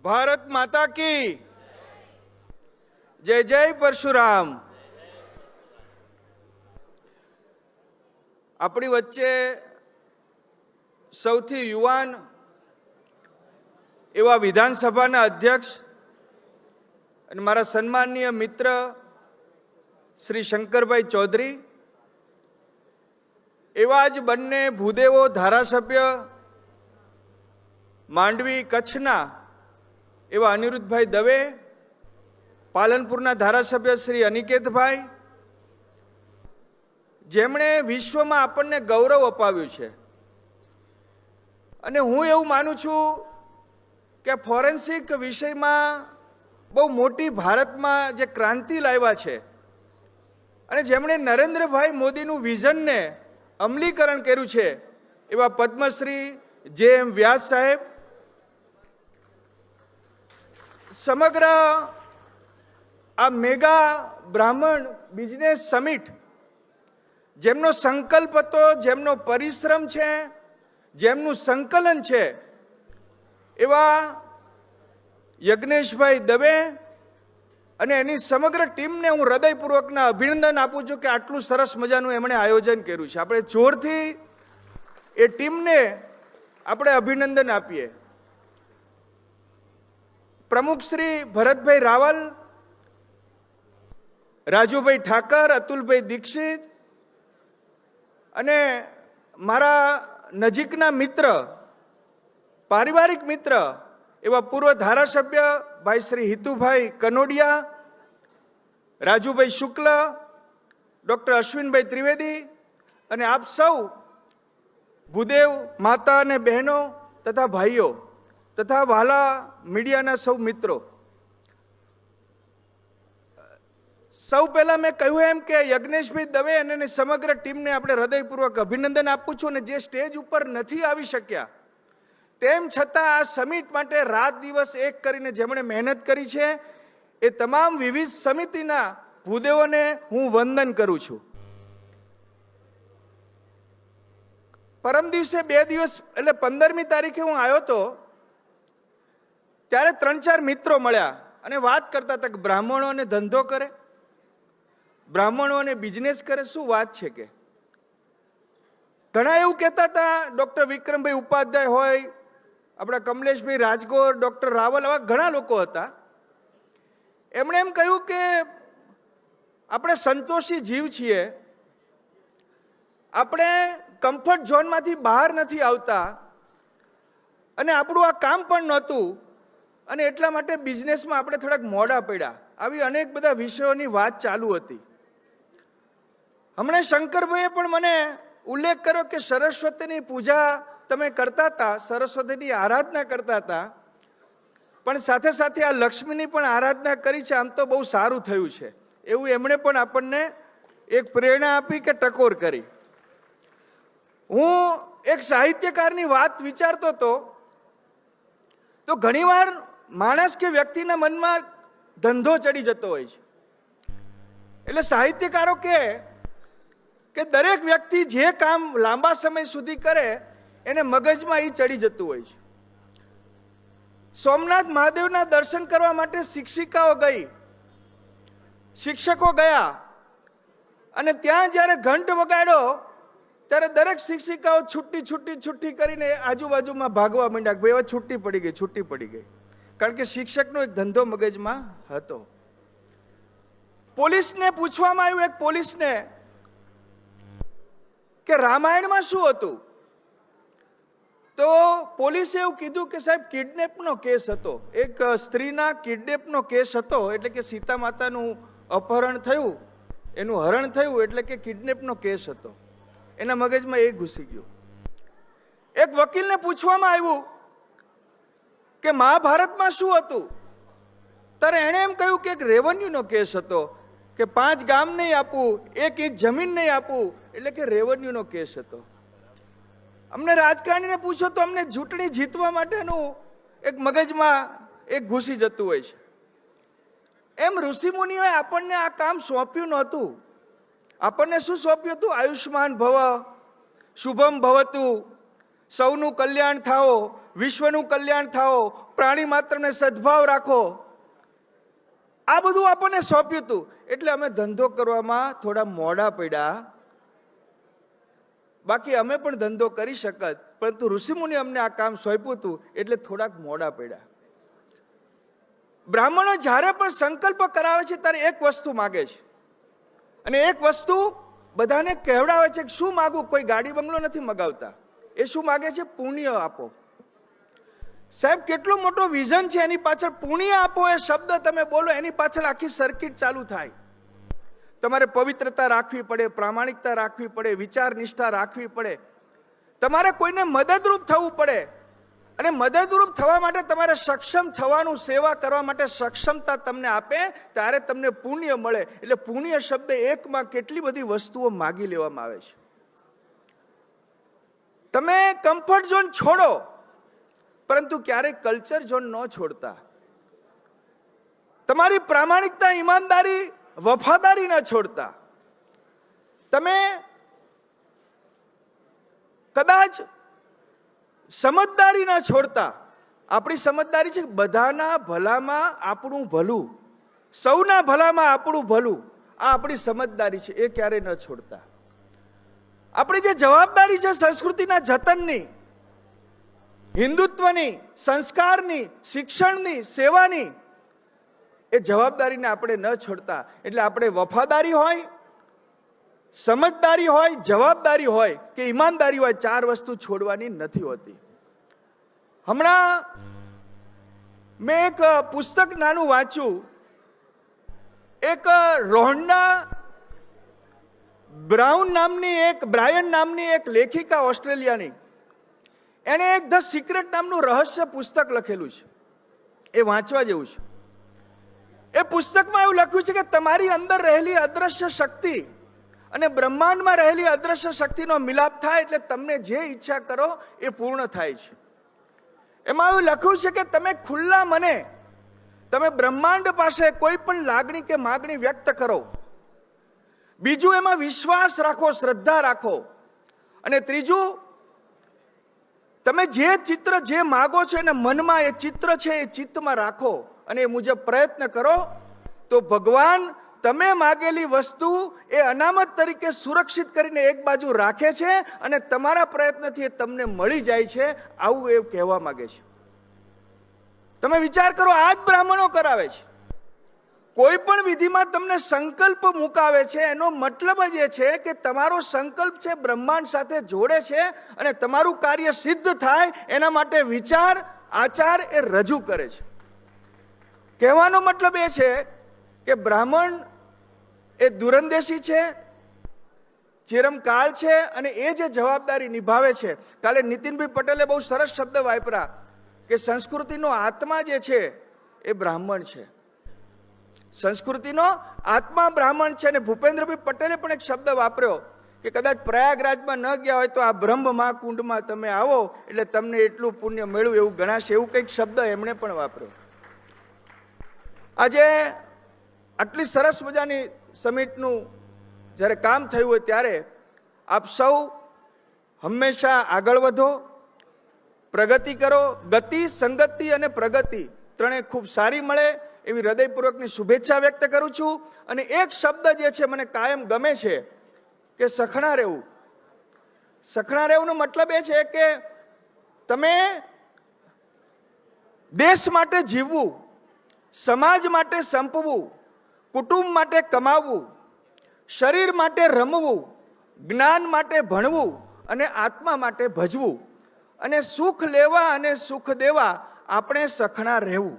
भारत माता की जय जय परशुराम। अपनी वच्चे सौथी युवान एवा विधानसभाना अध्यक्ष અને મારા સન્માનીય મિત્ર શ્રી શંકરભાઈ ચૌધરી, એવા જ બંને ભૂદેવો ધારાસભ્ય માંડવી કચ્છના એવા અનિરુદ્ધભાઈ દવે, પાલનપુરના ધારાસભ્ય શ્રી અનિકેતભાઈ, જેમણે વિશ્વમાં આપણને ગૌરવ અપાવ્યું છે। અને હું એવું માનું છું કે ફોરેન્સિક વિષયમાં બહુ મોટી ભારતમાં જે ક્રાંતિ લાવ્યા છે અને જેમણે નરેન્દ્રભાઈ મોદીનું વિઝનને અમલીકરણ કર્યું છે એવા પદ્મશ્રી જે.એમ. વ્યાસ સાહેબ, સમગ્ર આ મેગા બ્રાહ્મણ બિઝનેસ સમિટ જેમનો સંકલ્પ હતો, જેમનો પરિશ્રમ છે, જેમનું સંકલન છે, એવા યજ્ઞેશભાઈ દવે અને એની સમગ્ર ટીમને હું હૃદયપૂર્વકના અભિનંદન આપું છું કે આટલું સરસ મજાનું એમણે આયોજન કર્યું છે। આપણે જોરથી એ ટીમને આપણે અભિનંદન આપીએ। પ્રમુખ શ્રી ભરતભાઈ રાવલ, રાજુભાઈ ઠાકર, અતુલભાઈ દીક્ષિત અને મારા નજીકના મિત્ર, પારિવારિક મિત્ર એવા પૂર્વ ધારાસભ્ય ભાઈ શ્રી હિતુભાઈ કનોડિયા, રાજુભાઈ શુક્લ, ડૉક્ટર અશ્વિનભાઈ ત્રિવેદી અને આપ સૌ ભૂદેવ માતા અને બહેનો તથા ભાઈઓ તથા વહાલા મીડિયાના સૌ મિત્રો, સૌ પહેલા મેં કહ્યું એમ કે યજ્ઞેશભાઈ દવે અને સમગ્ર ટીમને આપણે હૃદયપૂર્વક અભિનંદન આપું છું। અને જે સ્ટેજ ઉપર નથી આવી શક્યા તેમ છતાં આ સમિટ માટે રાત દિવસ એક કરીને જેમણે મહેનત કરી છે એ તમામ વિવિધ સમિતિના ભૂદેવોને હું વંદન કરું છું। પરમ દિવસે 2 દિવસ એટલે 15મી તારીખે હું આવ્યો હતો ત્યારે 3-4 મિત્રો મળ્યા અને વાત કરતા હતા કે બ્રાહ્મણોને ધંધો કરે, બ્રાહ્મણોને બિઝનેસ કરે, શું વાત છે કે ઘણા એવું કહેતા હતા। ડૉક્ટર વિક્રમભાઈ ઉપાધ્યાય હોય, આપણા કમલેશભાઈ રાજગોર, ડૉક્ટર રાવલ, આવા ઘણા લોકો હતા। એમણે એમ કહ્યું કે આપણે સંતોષી જીવ છીએ, આપણે કમ્ફર્ટ ઝોનમાંથી બહાર નથી આવતા અને આપણું આ કામ પણ નહોતું અને એટલા માટે બિઝનેસમાં આપણે થોડાક મોડા પડ્યા। આવી અનેક બધા વિષયોની વાત ચાલુ હતી। હમણાં શંકરભાઈએ પણ મને ઉલ્લેખ કર્યો કે સરસ્વતીની પૂજા તમે કરતા હતા, સરસ્વતીની આરાધના કરતા હતા, પણ સાથે સાથે આ લક્ષ્મીની પણ આરાધના કરી છે, આમ તો બહુ સારું થયું છે એવું એમણે પણ આપણને એક પ્રેરણા આપી કે ટકોર કરી। હું એક સાહિત્યકારની વાત વિચારતો હતો તો ઘણીવાર માણસ કે વ્યક્તિના મનમાં ધંધો ચડી જતો હોય છે, એટલે સાહિત્યકારો કે દરેક વ્યક્તિ જે કામ લાંબા સમય સુધી કરે એને મગજમાં એ ચડી જતું હોય છે। સોમનાથ મહાદેવના દર્શન કરવા માટે શિક્ષિકાઓ ગઈ, શિક્ષકો ગયા અને ત્યાં જ્યારે ઘંટ વગાડ્યો ત્યારે દરેક શિક્ષિકાઓ છૂટી કરીને આજુબાજુમાં ભાગવા માંડ્યા કે ભાઈ છૂટી પડી ગઈ, કારણ કે શિક્ષકનો એક ધંધો મગજમાં હતો। પોલીસને પૂછવામાં આવ્યું, એક પોલીસને, કે રામાયણમાં શું હતું, તો પોલીસે એવું કીધું કે સાહેબ કિડનેપનો કેસ હતો, એક સ્ત્રીના કિડનેપનો કેસ હતો, એટલે કે સીતા માતાનું અપહરણ થયું, એનું હરણ થયું, એટલે કે કિડનેપનો કેસ હતો। એના મગજમાં એ ઘૂસી ગયું। એક વકીલને પૂછવામાં આવ્યું કે મહાભારતમાં શું હતું, ત્યારે એણે એમ કહ્યું કે એક રેવન્યુનો કેસ હતો, કે 5 ગામ નહીં આપવું, 1 ઇંચ જમીન નહીં આપવું, એટલે કે રેવન્યુનો કેસ હતો। અમને રાજકારણીને પૂછો તો અમને ચૂંટણી જીતવા માટેનું એક મગજમાં એક ઘૂસી જતું હોય છે। એમ ઋષિમુનિઓએ આપણને આ કામ સોંપ્યું નહોતું। આપણને શું સોંપ્યું હતું? આયુષ્માન ભવ, શુભમ ભવતુ, સૌનું કલ્યાણ થાઓ, વિશ્વનું કલ્યાણ થાઓ, પ્રાણી માત્રને સદભાવ રાખો, આ બધું આપણને સોંપ્યું હતું. એટલે અમે ધંધો કરવામાં થોડા મોડા પડ્યા. બાકી અમે પણ ધંધો કરી શકત, પરંતુ ઋષિમુનિ અમને આ કામ સોંપ્યું હતું એટલે થોડાક મોડા પડ્યા. બ્રાહ્મણો જ્યારે પણ સંકલ્પ કરાવે છે ત્યારે એક વસ્તુ માગે છે, અને એક વસ્તુ બધાને કહેવડાવે છે કે શું માગું. કોઈ ગાડી બંગલો નથી મગાવતા. એ શું માગે છે? પુણ્ય આપો. સાહેબ, કેટલો મોટો વિઝન છે એની પાછળ. પુણ્ય આપો એ શબ્દ તમે બોલો, એની પાછળ આખી સર્કિટ ચાલુ થાય. તમારે પવિત્રતા રાખવી પડે, પ્રામાણિકતા રાખવી પડે, વિચાર નિષ્ઠા રાખવી પડે, તમારે કોઈને મદદરૂપ થવું પડે, અને મદદરૂપ થવા માટે તમારે સક્ષમ થવાનું, સેવા કરવા માટે સક્ષમતા તમને આપે ત્યારે તમને પુણ્ય મળે. એટલે પુણ્ય શબ્દ એકમાં કેટલી બધી વસ્તુઓ માગી લેવામાં આવે છે. તમે કમ્ફર્ટ ઝોન છોડો, પરંતુ ક્યારેય કલ્ચર ઝોન ન છોડતા. તમારી પ્રામાણિકતા, ઈમાનદારી, વફાદારી ન છોડતા. તમે કદાચ સમજદારી ન છોડતા. આપણી સમજદારી છે બધાના ભલામાં આપણું ભલું, સૌના ભલામાં આપણું ભલું. આ આપણી સમજદારી છે, એ ક્યારેય ન છોડતા. આપણી જે જવાબદારી છે સંસ્કૃતિના જતનની, હિન્દુત્વની, સંસ્કારની, શિક્ષણની, સેવાની, એ જવાબદારીને આપણે ન છોડતા. એટલે આપણે વફાદારી હોય, સમજદારી હોય, જવાબદારી હોય કે ઈમાનદારી હોય, ચાર વસ્તુ છોડવાની નથી હોતી. હમણાં મેં એક પુસ્તક નાનું વાંચ્યું. એક રોહન્ડા બ્રાયન નામની એક લેખિકા ઓસ્ટ્રેલિયાની, એણે એક ધ સિક્રેટ નામનું રહસ્ય પુસ્તક લખેલું છે. એ વાંચવા જેવું છે. એ પુસ્તકમાં એવું લખ્યું છે કે તમારી અંદર રહેલી અદ્રશ્ય શક્તિ અને બ્રહ્માંડમાં રહેલી અદ્રશ્ય શક્તિનો મિલાપ થાય એટલે તમને જે ઈચ્છા કરો એ પૂર્ણ થાય છે. એમાં એવું લખ્યું છે કે તમે ખુલ્લા મને તમે બ્રહ્માંડ પાસે કોઈ પણ લાગણી કે માગણી વ્યક્ત કરો. બીજું, એમાં વિશ્વાસ રાખો, શ્રદ્ધા રાખો. અને ત્રીજું, તમે જે ચિત્ર જે માગો છો એને મનમાં એ ચિત્ર છે એ ચિત્તમાં રાખો અને એ મુજબ પ્રયત્ન કરો, તો ભગવાન તમે માગેલી વસ્તુ એ અનામત તરીકે સુરક્ષિત કરીને એક બાજુ રાખે છે અને તમારા પ્રયત્નથી એ તમને મળી જાય છે. આવું એ કહેવા માંગે છે. તમે વિચાર કરો, આ જ બ્રાહ્મણો કરાવે છે. કોઈ પણ વિધિમાં તમને સંકલ્પ મુકાવે છે, એનો મતલબ જ એ છે કે તમારો સંકલ્પ છે બ્રહ્માંડ સાથે જોડે છે અને તમારું કાર્ય સિદ્ધ થાય એના માટે વિચાર, આચાર એ રજૂ કરે છે. કહેવાનો મતલબ એ છે કે બ્રાહ્મણ એ દૂરંદેશી છે, ચિરમકાળ છે, અને એ જે જવાબદારી નિભાવે છે. કાલે નીતિનભાઈ પટેલે બહુ સરસ શબ્દ વાપર્યા કે સંસ્કૃતિનો આત્મા જે છે એ બ્રાહ્મણ છે. સંસ્કૃતિનો આત્મા બ્રાહ્મણ છે. અને ભૂપેન્દ્રભાઈ પટેલે પણ એક શબ્દ વાપર્યો કે કદાચ પ્રયાગરાજમાં ન ગયા હોય તો આ બ્રહ્મ મહાકુંડમાં તમે આવો એટલે તમને એટલું પુણ્ય મેળવું એવું ગણાશે. એવું કંઈક શબ્દ એમણે પણ વાપર્યો. આજે આટલી સરસ મજાની સમિટનું જ્યારે કામ થયું હોય ત્યારે આપ સૌ હંમેશા આગળ વધો, પ્રગતિ કરો. ગતિ, સંગતિ અને પ્રગતિ ત્રણેય ખૂબ સારી મળે એવી હૃદયપૂર્વકની શુભેચ્છા વ્યક્ત કરું છું. અને એક શબ્દ જે છે મને કાયમ ગમે છે કે સખણા રહેવું. સખણા રહેવુંનો મતલબ એ છે કે તમે દેશ માટે જીવવું, સમાજ માટે સંપવું, કુટુંબ માટે કમાવવું, શરીર માટે રમવું, જ્ઞાન માટે ભણવું અને આત્મા માટે ભજવું, અને સુખ લેવા અને સુખ દેવા આપણે સખણા રહેવું.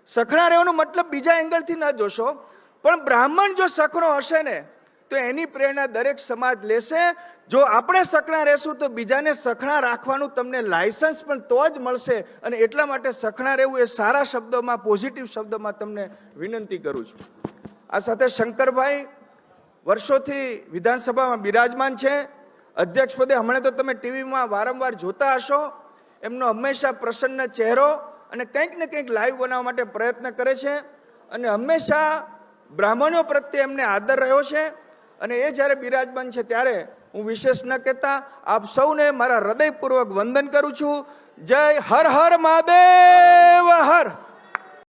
સખણા રહેવાનો મતલબ બીજા એંગલથી ન જોશો, પણ બ્રાહ્મણ જો સખણો હશે ને તો એની પ્રેરણા દરેક સમાજ લેશે. જો આપણે સખણા રહેશું તો બીજાને સખણા રાખવાનું તમને લાયસન્સ પણ તો જ મળશે. અને એટલા માટે સખણા રહેવું એ સારા શબ્દોમાં, પોઝિટિવ શબ્દોમાં તમને વિનંતી કરું છું. આ સાથે શંકરભાઈ વર્ષોથી વિધાનસભામાં બિરાજમાન છે, અધ્યક્ષ પદે. હમણાં તો તમે ટીવીમાં વારંવાર જોતા હશો. એમનો હંમેશા પ્રસન્ન ચહેરો અને કંઈક ને કંઈક લાઈવ બનાવવા માટે પ્રયત્ન કરે છે. અને હંમેશા બ્રાહ્મણો પ્રત્યે એમને આદર રહ્યો છે. અને એ જ્યારે બિરાજમાન છે ત્યારે હું વિશેષ ન કહેતા આપ સૌને મારા હૃદયપૂર્વક વંદન કરું છું. જય હર હર મહાદેવ